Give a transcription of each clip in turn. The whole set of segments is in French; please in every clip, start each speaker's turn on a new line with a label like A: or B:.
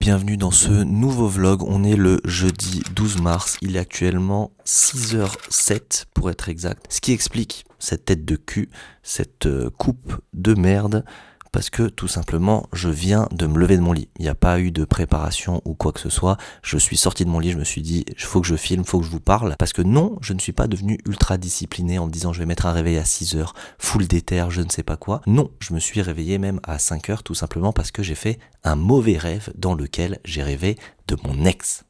A: Bienvenue dans ce nouveau vlog, on est le jeudi 12 mars, il est actuellement 6h07 pour être exact, ce qui explique cette tête de cul, cette coupe de merde, parce que tout simplement je viens de me lever de mon lit, il n'y a pas eu de préparation ou quoi que ce soit, je suis sorti de mon lit, je me suis dit il faut que je filme, il faut que je vous parle, parce que non, je ne suis pas devenu ultra discipliné en me disant je vais mettre un réveil à 6h, full déter, je ne sais pas quoi, non, je me suis réveillé même à 5h tout simplement parce que j'ai fait un mauvais rêve dans lequel j'ai rêvé de mon ex.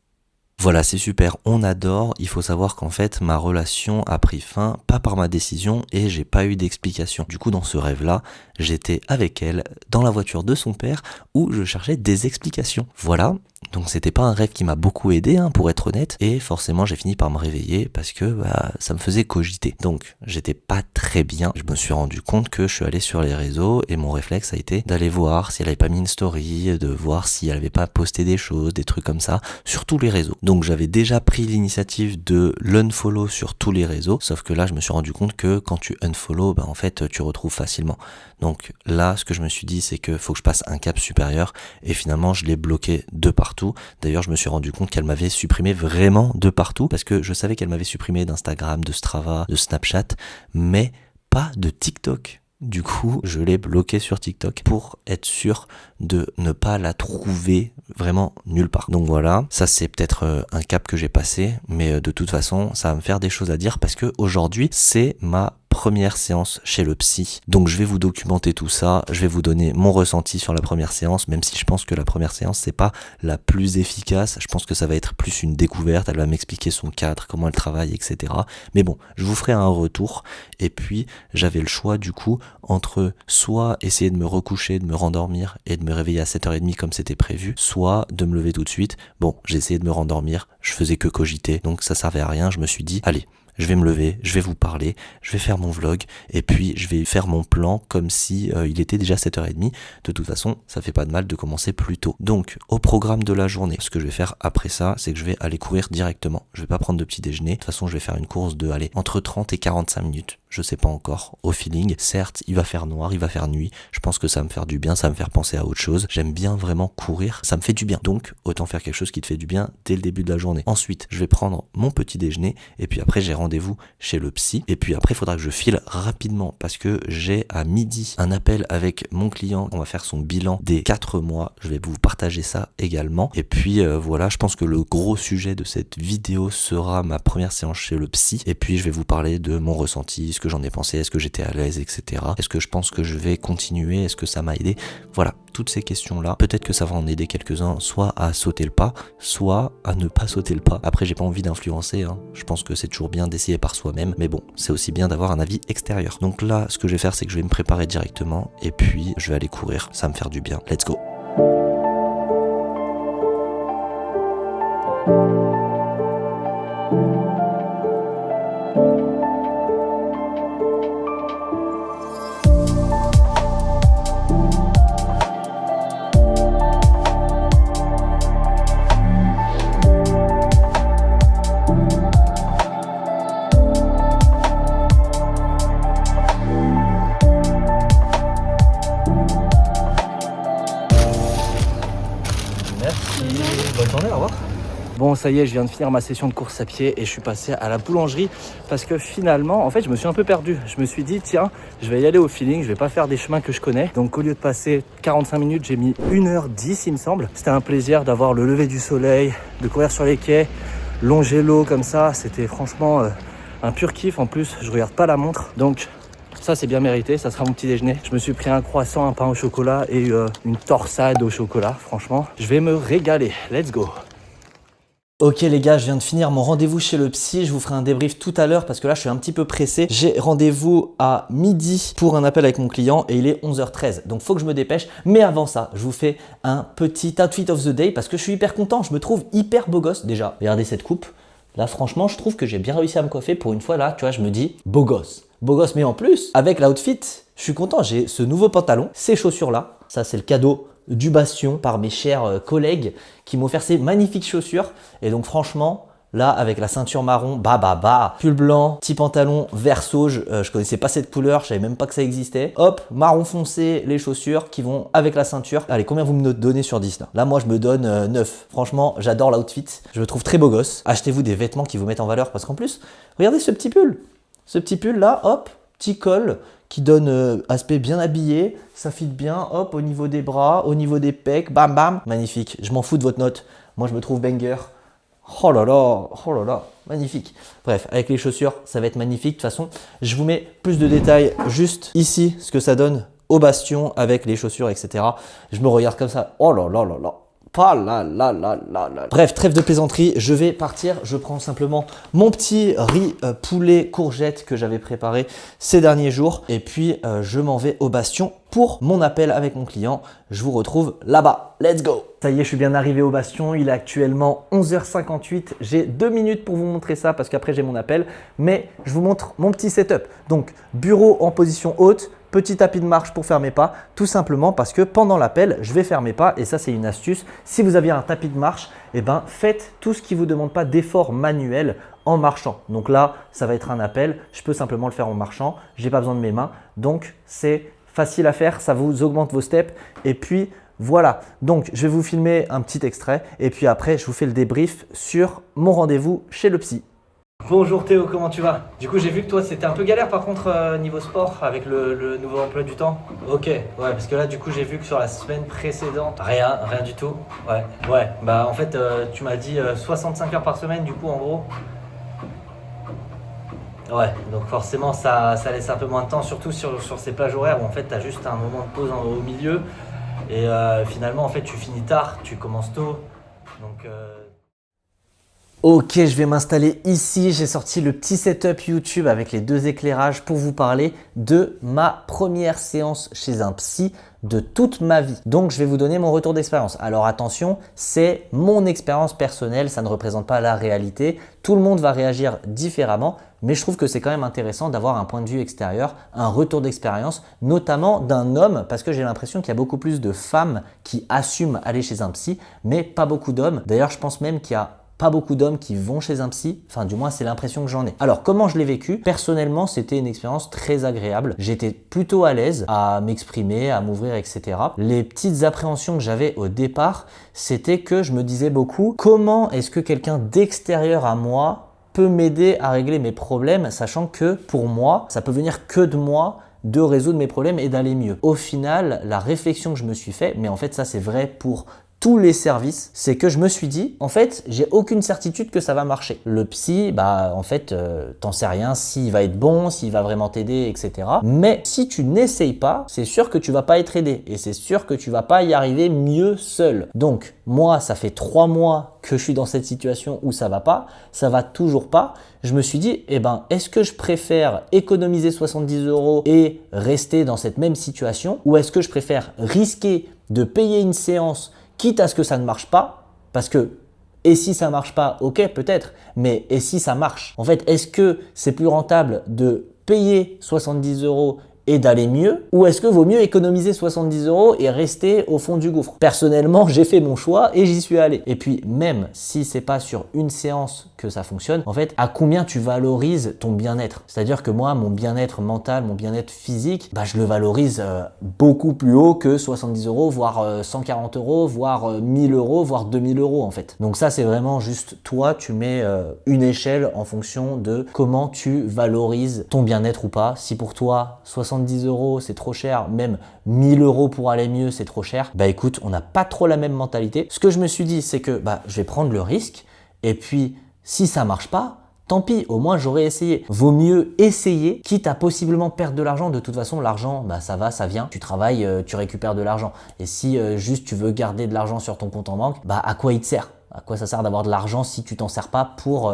A: Voilà, c'est super, on adore, il faut savoir qu'en fait ma relation a pris fin, pas par ma décision et j'ai pas eu d'explication. Du coup dans ce rêve-là, j'étais avec elle dans la voiture de son père où je cherchais des explications. Voilà, donc c'était pas un rêve qui m'a beaucoup aidé pour être honnête et forcément j'ai fini par me réveiller parce que ça me faisait cogiter. Donc j'étais pas très bien, je me suis rendu compte que je suis allé sur les réseaux et mon réflexe a été d'aller voir si elle avait pas mis une story, de voir si elle avait pas posté des choses, des trucs comme ça sur tous les réseaux. Donc j'avais déjà pris l'initiative de l'unfollow sur tous les réseaux, sauf que là je me suis rendu compte que quand tu unfollow, en fait tu retrouves facilement. Donc là ce que je me suis dit c'est que faut que je passe un cap supérieur et finalement je l'ai bloqué de partout. D'ailleurs je me suis rendu compte qu'elle m'avait supprimé vraiment de partout parce que je savais qu'elle m'avait supprimé d'Instagram, de Strava, de Snapchat, mais pas de TikTok. Du coup, je l'ai bloqué sur TikTok pour être sûr de ne pas la trouver vraiment nulle part. Donc voilà, ça c'est peut-être un cap que j'ai passé, mais de toute façon, ça va me faire des choses à dire parce que aujourd'hui, c'est ma première séance chez le psy. Donc je vais vous documenter tout ça, je vais vous donner mon ressenti sur la première séance, même si je pense que la première séance c'est pas la plus efficace, je pense que ça va être plus une découverte, elle va m'expliquer son cadre, comment elle travaille, etc. Mais bon, je vous ferai un retour, et puis j'avais le choix du coup entre soit essayer de me recoucher, de me rendormir et de me réveiller à 7h30 comme c'était prévu, soit de me lever tout de suite. Bon, j'ai essayé de me rendormir, je faisais que cogiter, donc ça servait à rien, je me suis dit, allez, je vais me lever, je vais vous parler, je vais faire mon vlog et puis je vais faire mon plan comme si il était déjà 7h30. De toute façon, ça fait pas de mal de commencer plus tôt. Donc, au programme de la journée, ce que je vais faire après ça, c'est que je vais aller courir directement. Je vais pas prendre de petit déjeuner. De toute façon, je vais faire une course de, entre 30 et 45 minutes. Je sais pas encore, au feeling. Certes, il va faire noir, il va faire nuit. Je pense que ça va me faire du bien, ça va me faire penser à autre chose. J'aime bien vraiment courir, ça me fait du bien. Donc, autant faire quelque chose qui te fait du bien dès le début de la journée. Ensuite, je vais prendre mon petit déjeuner et puis après, j'ai rendez-vous chez le psy. Et puis après, il faudra que je file rapidement parce que j'ai à midi un appel avec mon client. On va faire son bilan des 4 mois. Je vais vous partager ça également. Et puis voilà, je pense que le gros sujet de cette vidéo sera ma première séance chez le psy. Et puis, je vais vous parler de mon ressenti, ce que j'en ai pensé, est-ce que j'étais à l'aise, etc. Est-ce que je pense que je vais continuer, est-ce que ça m'a aidé? Voilà, toutes ces questions-là, peut-être que ça va en aider quelques-uns, soit à sauter le pas, soit à ne pas sauter le pas. Après, j'ai pas envie d'influencer, je pense que c'est toujours bien d'essayer par soi-même, mais bon, c'est aussi bien d'avoir un avis extérieur. Donc là, ce que je vais faire, c'est que je vais me préparer directement, et puis je vais aller courir, ça va me faire du bien. Let's go! Bonne journée, au revoir.
B: Bon, ça y est, je viens de finir ma session de course à pied et je suis passé à la boulangerie parce que finalement, en fait, je me suis un peu perdu. Je me suis dit, tiens, je vais y aller au feeling, je vais pas faire des chemins que je connais. Donc, au lieu de passer 45 minutes, j'ai mis 1h10, il me semble. C'était un plaisir d'avoir le lever du soleil, de courir sur les quais, longer l'eau comme ça. C'était franchement un pur kiff. En plus, je regarde pas la montre. Donc, ça, c'est bien mérité, ça sera mon petit déjeuner. Je me suis pris un croissant, un pain au chocolat et une torsade au chocolat. Franchement, je vais me régaler. Let's go!
C: Ok les gars, je viens de finir mon rendez-vous chez le psy, je vous ferai un débrief tout à l'heure parce que là je suis un petit peu pressé. J'ai rendez-vous à midi pour un appel avec mon client et il est 11h13, donc faut que je me dépêche. Mais avant ça, je vous fais un petit outfit of the day parce que je suis hyper content, je me trouve hyper beau gosse déjà. Regardez cette coupe, là franchement je trouve que j'ai bien réussi à me coiffer pour une fois là, tu vois, je me dis beau gosse. Beau gosse, mais en plus, avec l'outfit, je suis content, j'ai ce nouveau pantalon, ces chaussures là, ça c'est le cadeau du Bastion par mes chers collègues qui m'ont offert ces magnifiques chaussures. Et donc franchement, Là, avec la ceinture marron, pull blanc, petit pantalon vert sauge, je connaissais pas cette couleur, je savais même pas que ça existait. Hop, marron foncé, les chaussures qui vont avec la ceinture. Allez, combien vous me donnez sur 10 là? Là, moi, je me donne 9. Franchement, j'adore l'outfit. Je me trouve très beau gosse. Achetez-vous des vêtements qui vous mettent en valeur parce qu'en plus, regardez ce petit pull. Ce petit pull là, hop, petit col qui donne aspect bien habillé. Ça fit bien, hop, au niveau des bras, au niveau des pecs, bam bam. Magnifique. Je m'en fous de votre note. Moi, je me trouve banger. Oh là là, magnifique. Bref, avec les chaussures, ça va être magnifique. De toute façon, je vous mets plus de détails juste ici, ce que ça donne au bastion avec les chaussures, etc. Je me regarde comme ça. Oh là là là là. Pas là, là, là, là, là. Bref, trêve de plaisanterie, je vais partir. Je prends simplement mon petit riz poulet courgette que j'avais préparé ces derniers jours. Et puis, je m'en vais au bastion pour mon appel avec mon client. Je vous retrouve là-bas. Let's go! Ça y est, je suis bien arrivé au bastion. Il est actuellement 11h58. J'ai 2 minutes pour vous montrer ça parce qu'après, j'ai mon appel. Mais je vous montre mon petit setup. Donc, bureau en position haute. Petit tapis de marche pour faire mes pas, tout simplement parce que pendant l'appel, je vais faire mes pas et ça, c'est une astuce. Si vous aviez un tapis de marche, eh ben, faites tout ce qui ne vous demande pas d'effort manuel en marchant. Donc là, ça va être un appel. Je peux simplement le faire en marchant. Je n'ai pas besoin de mes mains. Donc, c'est facile à faire. Ça vous augmente vos steps. Et puis, voilà. Donc, je vais vous filmer un petit extrait et puis après, je vous fais le débrief sur mon rendez-vous chez le psy. Bonjour Théo, comment tu vas? Du coup, j'ai vu que toi, c'était un peu galère par contre niveau sport avec le nouveau emploi du temps. Ok, ouais, parce que là, du coup, j'ai vu que sur la semaine précédente, rien du tout. Ouais, bah en fait, tu m'as dit 65 heures par semaine, du coup, en gros. Ouais, donc forcément, ça laisse un peu moins de temps, surtout sur ces plages horaires où en fait, tu as juste un moment de pause au milieu. Et finalement, en fait, tu finis tard, tu commences tôt. Donc… Ok, je vais m'installer ici. J'ai sorti le petit setup YouTube avec les 2 éclairages pour vous parler de ma première séance chez un psy de toute ma vie. Donc, je vais vous donner mon retour d'expérience. Alors attention, c'est mon expérience personnelle, ça ne représente pas la réalité. Tout le monde va réagir différemment, mais je trouve que c'est quand même intéressant d'avoir un point de vue extérieur, un retour d'expérience, notamment d'un homme, parce que j'ai l'impression qu'il y a beaucoup plus de femmes qui assument aller chez un psy, mais pas beaucoup d'hommes. D'ailleurs, je pense même qu'il y a pas beaucoup d'hommes qui vont chez un psy, enfin du moins c'est l'impression que j'en ai. Alors comment je l'ai vécu? Personnellement, c'était une expérience très agréable. J'étais plutôt à l'aise à m'exprimer, à m'ouvrir, etc. Les petites appréhensions que j'avais au départ, c'était que je me disais beaucoup, comment est-ce que quelqu'un d'extérieur à moi peut m'aider à régler mes problèmes, sachant que pour moi, ça peut venir que de moi de résoudre mes problèmes et d'aller mieux. Au final, la réflexion que je me suis fait, mais en fait ça c'est vrai pour tous les services, c'est que je me suis dit, en fait, j'ai aucune certitude que ça va marcher. Le psy, bah en fait, t'en sais rien s'il va être bon, s'il va vraiment t'aider, etc. Mais si tu n'essayes pas, c'est sûr que tu vas pas être aidé et c'est sûr que tu vas pas y arriver mieux seul. Donc, moi, ça fait 3 mois que je suis dans cette situation où ça va toujours pas. Je me suis dit, eh ben, est-ce que je préfère économiser 70 € et rester dans cette même situation ou est-ce que je préfère risquer de payer une séance quitte à ce que ça ne marche pas, parce que et si ça marche pas, ok peut-être, mais et si ça marche? En fait, est-ce que c'est plus rentable de payer 70 € et d'aller mieux, ou est-ce que vaut mieux économiser 70 € et rester au fond du gouffre? Personnellement, j'ai fait mon choix et j'y suis allé. Et puis même si c'est pas sur une séance que ça fonctionne, en fait, à combien tu valorises ton bien-être? C'est-à-dire que moi, mon bien-être mental, mon bien-être physique, bah, je le valorise beaucoup plus haut que 70 €, voire 140 €, voire 1000 €, voire 2000 € en fait. Donc ça, c'est vraiment juste toi, tu mets une échelle en fonction de comment tu valorises ton bien-être ou pas. Si pour toi, 70 € c'est trop cher, même 1000 € pour aller mieux c'est trop cher, bah écoute, on n'a pas trop la même mentalité. Ce que je me suis dit, c'est que bah, je vais prendre le risque et puis si ça marche pas, tant pis, au moins j'aurais essayé. Vaut mieux essayer, quitte à possiblement perdre de l'argent. De toute façon, l'argent, bah ça va, ça vient. Tu travailles, tu récupères de l'argent. Et si juste tu veux garder de l'argent sur ton compte en banque, bah à quoi il te sert? À quoi ça sert d'avoir de l'argent si tu t'en sers pas pour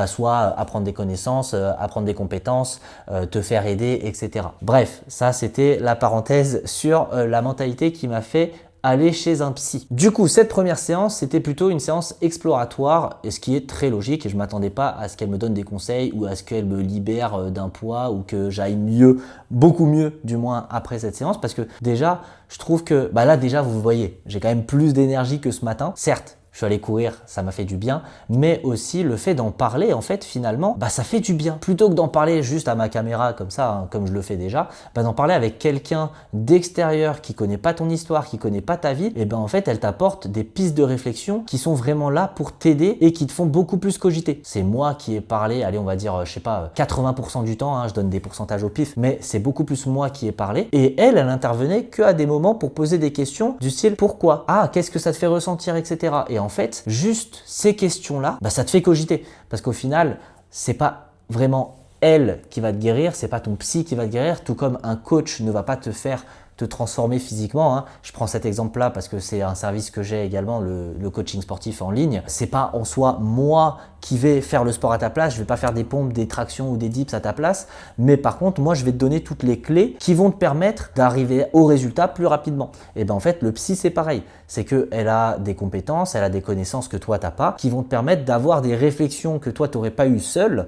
C: soit apprendre des connaissances, apprendre des compétences, te faire aider, etc. Bref, ça c'était la parenthèse sur la mentalité qui m'a fait aller chez un psy. Du coup, cette première séance, c'était plutôt une séance exploratoire, et ce qui est très logique, et je ne m'attendais pas à ce qu'elle me donne des conseils ou à ce qu'elle me libère d'un poids ou que j'aille mieux, beaucoup mieux du moins après cette séance, parce que déjà, je trouve que, bah là déjà, vous voyez, j'ai quand même plus d'énergie que ce matin. Certes, je suis allé courir, ça m'a fait du bien, mais aussi le fait d'en parler, en fait, finalement, ça fait du bien. Plutôt que d'en parler juste à ma caméra comme ça, hein, comme je le fais déjà, d'en parler avec quelqu'un d'extérieur qui connaît pas ton histoire, qui connaît pas ta vie, et en fait, elle t'apporte des pistes de réflexion qui sont vraiment là pour t'aider et qui te font beaucoup plus cogiter. C'est moi qui ai parlé, allez, on va dire, je sais pas, 80% du temps, hein, je donne des pourcentages au pif, mais c'est beaucoup plus moi qui ai parlé. Et elle intervenait qu'à des moments pour poser des questions du style pourquoi, ah, qu'est-ce que ça te fait ressentir, etc. Et en fait, juste ces questions-là, ça te fait cogiter. Parce qu'au final, c'est pas vraiment elle qui va te guérir, c'est pas ton psy qui va te guérir, tout comme un coach ne va pas te faire te transformer physiquement, hein. Je prends cet exemple-là parce que c'est un service que j'ai également, le coaching sportif en ligne. C'est pas en soi moi qui vais faire le sport à ta place, je vais pas faire des pompes, des tractions ou des dips à ta place, mais par contre, moi, je vais te donner toutes les clés qui vont te permettre d'arriver au résultat plus rapidement. Et en fait, le psy, c'est pareil. C'est qu'elle a des compétences, elle a des connaissances que toi, t'as pas, qui vont te permettre d'avoir des réflexions que toi, t'aurais pas eu seul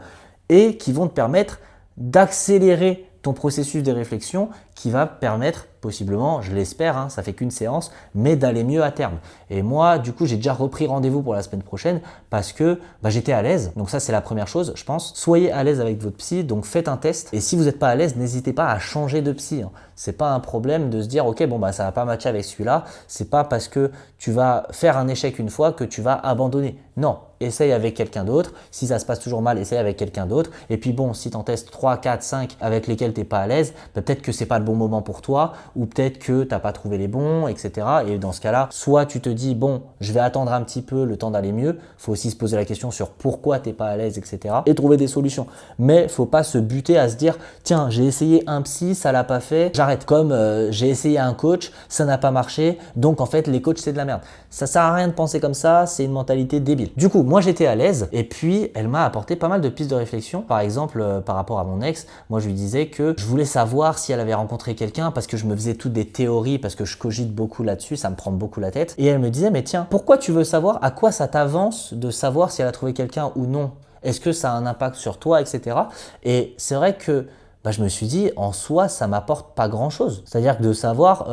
C: et qui vont te permettre d'accélérer ton processus de réflexion qui va permettre possiblement, je l'espère, hein, ça fait qu'une séance, mais d'aller mieux à terme. Et moi, du coup, j'ai déjà repris rendez-vous pour la semaine prochaine parce que j'étais à l'aise. Donc ça, c'est la première chose, je pense. Soyez à l'aise avec votre psy, donc faites un test. Et si vous n'êtes pas à l'aise, n'hésitez pas à changer de psy, hein. C'est pas un problème de se dire, ok, ça va pas matcher avec celui-là. C'est pas parce que tu vas faire un échec une fois que tu vas abandonner. Non, essaye avec quelqu'un d'autre. Si ça se passe toujours mal, essaye avec quelqu'un d'autre. Et puis si tu en testes 3, 4, 5 avec lesquels tu n'es pas à l'aise, peut-être que c'est pas le bon moment pour toi ou peut-être que tu n'as pas trouvé les bons, etc. Et dans ce cas-là, soit tu te dis, je vais attendre un petit peu le temps d'aller mieux. Il faut aussi se poser la question sur pourquoi tu n'es pas à l'aise, etc. et trouver des solutions. Mais il ne faut pas se buter à se dire, tiens, j'ai essayé un psy, ça l'a pas fait, j'arrête. Comme j'ai essayé un coach, ça n'a pas marché, donc en fait, les coachs, c'est de la merde. Ça sert à rien de penser comme ça, c'est une mentalité débile. Du coup, moi, j'étais à l'aise et puis elle m'a apporté pas mal de pistes de réflexion. Par exemple, par rapport à mon ex, moi, je lui disais que je voulais savoir si elle avait rencontré quelqu'un parce que je me faisais toutes des théories, parce que je cogite beaucoup là-dessus, ça me prend beaucoup la tête. Et elle me disait, mais tiens, pourquoi tu veux savoir, à quoi ça t'avance de savoir si elle a trouvé quelqu'un ou non? Est-ce que ça a un impact sur toi, etc. Et c'est vrai que je me suis dit, en soi, ça m'apporte pas grand-chose. C'est-à-dire que de savoir,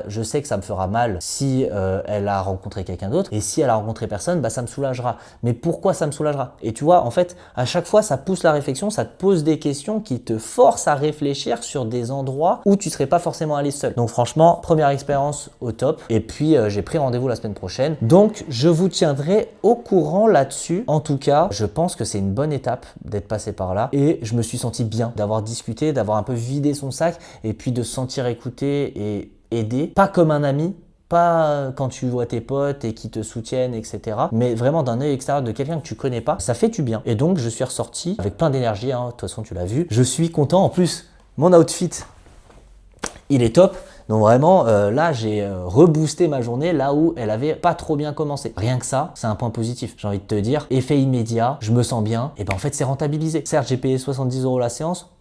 C: je sais que ça me fera mal si elle a rencontré quelqu'un d'autre, et si elle a rencontré personne, ça me soulagera. Mais pourquoi ça me soulagera? Et tu vois, en fait, à chaque fois, ça pousse la réflexion, ça te pose des questions qui te forcent à réfléchir sur des endroits où tu serais pas forcément allé seul. Donc franchement, première expérience au top. Et puis, j'ai pris rendez-vous la semaine prochaine. Donc, je vous tiendrai au courant là-dessus. En tout cas, je pense que c'est une bonne étape d'être passé par là. Et je me suis senti bien d'avoir discuté, d'avoir un peu vidé son sac et puis de se sentir écouté et aidé, pas comme un ami, pas quand tu vois tes potes et qui te soutiennent, etc. Mais vraiment d'un œil extérieur de quelqu'un que tu connais pas, ça fait du bien. Et donc je suis ressorti avec plein d'énergie, hein. De toute façon tu l'as vu. Je suis content, en plus mon outfit, il est top. Donc vraiment, là, j'ai reboosté ma journée là où elle avait pas trop bien commencé. Rien que ça, c'est un point positif. J'ai envie de te dire, effet immédiat, je me sens bien. Et en fait, c'est rentabilisé. Certes, j'ai payé 70 € la séance.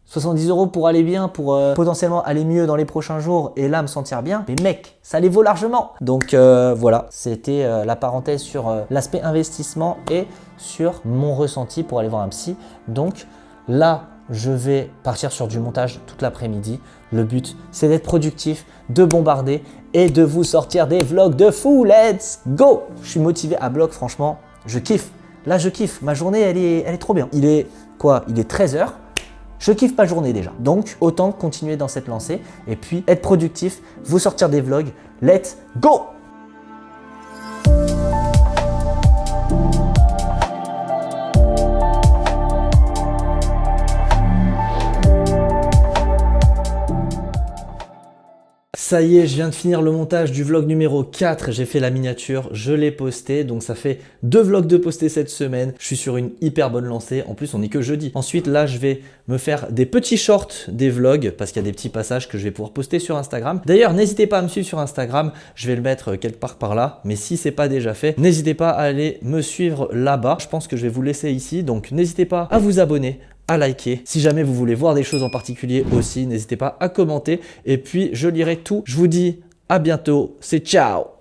C: 70 € pour aller bien, pour potentiellement aller mieux dans les prochains jours et là me sentir bien. Mais mec, ça les vaut largement. Donc voilà, c'était la parenthèse sur l'aspect investissement et sur mon ressenti pour aller voir un psy. Donc là, je vais partir sur du montage toute l'après-midi. Le but, c'est d'être productif, de bombarder et de vous sortir des vlogs de fou. Let's go! Je suis motivé à bloc, franchement, je kiffe. Là, je kiffe. Ma journée, elle est trop bien. Il est quoi? Il est 13 h. Je kiffe ma journée déjà. Donc, autant continuer dans cette lancée et puis être productif, vous sortir des vlogs. Let's go! Ça y est, je viens de finir le montage du vlog numéro 4. J'ai fait la miniature, je l'ai posté. Donc ça fait 2 vlogs de postés cette semaine. Je suis sur une hyper bonne lancée. En plus, on n'est que jeudi. Ensuite, là, je vais me faire des petits shorts des vlogs parce qu'il y a des petits passages que je vais pouvoir poster sur Instagram. D'ailleurs, n'hésitez pas à me suivre sur Instagram. Je vais le mettre quelque part par là. Mais si c'est pas déjà fait, n'hésitez pas à aller me suivre là-bas. Je pense que je vais vous laisser ici. Donc n'hésitez pas à vous abonner, à liker. Si jamais vous voulez voir des choses en particulier aussi, n'hésitez pas à commenter. Et puis, je lirai tout. Je vous dis à bientôt. C'est ciao!